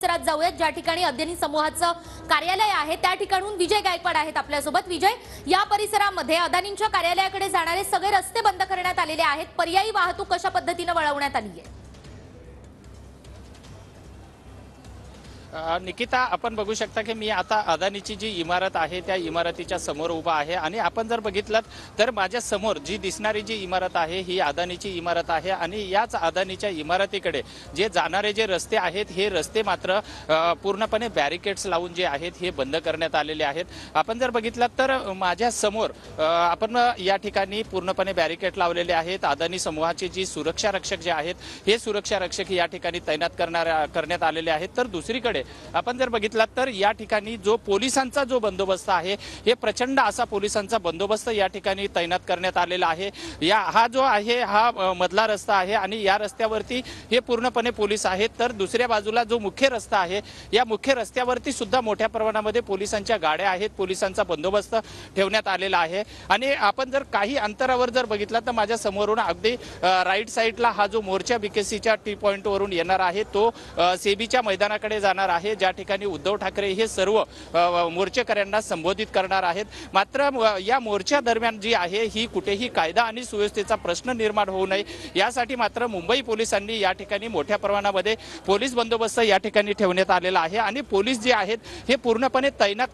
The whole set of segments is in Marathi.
परिसरात जाऊयात ज्या ठिकाणी अद्यनी समूहाचं कार्यालय आहे त्या ठिकाणून विजय गायकवाड आहेत आपल्यासोबत। विजय, या परिसरामध्ये अदानींच्या कार्यालयाकडे जाणारे सगळे रस्ते बंद करण्यात आलेले आहेत, पर्यायी वाहतूक कशा पद्धतीने वळवण्यात आली आहे? निकिता, आपण बघू शकता की मी आता अदानीची जी इमारत आहे त्या इमारतीच्या समोर उभा आहे आणि आपण जर बघितलं तर माझ्या समोर जी दिसणारी जी इमारत आहे ही अदानीची इमारत आहे आणि याच अदानीच्या इमारतीकडे जे जाणारे जे रस्ते आहेत हे रस्ते मात्र पूर्णपणे बॅरिकेड्स लावून जे आहेत हे बंद करण्यात आलेले आहेत। आपण जर बघितलं तर माझ्या समोर आपण या ठिकाणी पूर्णपणे बॅरिकेड लावलेले आहेत। अदानी समूहाचे जी सुरक्षा रक्षक जे आहेत हे सुरक्षा रक्षक या ठिकाणी तैनात करण्यात आलेले आहेत। तर दुसरीकडे आपण जर बघितलात तर या ठिकाणी जो पोलिसांचा जो बंदोबस्त आहे हे प्रचंड असा पोलिसांचा बंदोबस्त या ठिकाणी तैनात करण्यात आलेला आहे। हा जो आहे हा मधला रस्ता आहे आणि या रस्त्यावरती हे पूर्णपणे पोलीस आहेत। तर दुसऱ्या बाजूला जो मुख्य रस्ता आहे या मुख्य रस्त्यावरती सुद्धा मोठ्या प्रमाणामध्ये पोलिसांच्या गाड्या आहेत, पोलिसांचा बंदोबस्त ठेवण्यात आलेला आहे। आणि आपण जर काही अंतरावर जर बघितलं तर माझ्या समोरून अगदी राईट साईडला हा जो मोर्चा बीकेसीच्या टी पॉइंट वरून येणार आहे तो सेबीच्या मैदानाकडे जाणार आहे, ज्या ठिकाणी उद्धव ठाकरे हे सर्व मोर्चेकऱ्यांना संबोधित करणार आहेत। मात्र या मोर्चा दरम्यान जी आहे ही कुठेही कायदा आणि सुव्यवस्थेचा प्रश्न निर्माण होऊ नये यासाठी मात्र मुंबई पोलिसांनी या ठिकाणी मोठ्या प्रमाणामध्ये पोलीस बंदोबस्त या ठिकाणी ठेवण्यात आलेला आहे आणि पोलीस जे आहेत हे पूर्णपणे तैनात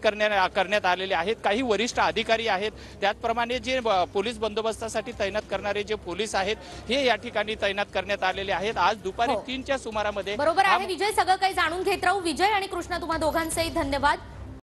करण्यात आलेले आहेत। काही वरिष्ठ अधिकारी आहेत, त्याचप्रमाणे जे पोलीस बंदोबस्तासाठी तैनात करणारे जे पोलीस आहेत हे या ठिकाणी तैनात करण्यात आलेले आहेत। आज दुपारी 3च्या सुमारामध्ये बरोबर आहे विजय, सगळं काही जाणून घेत राहू। विजय आणि कृष्णा, तुम्हा दोघांचेही धन्यवाद।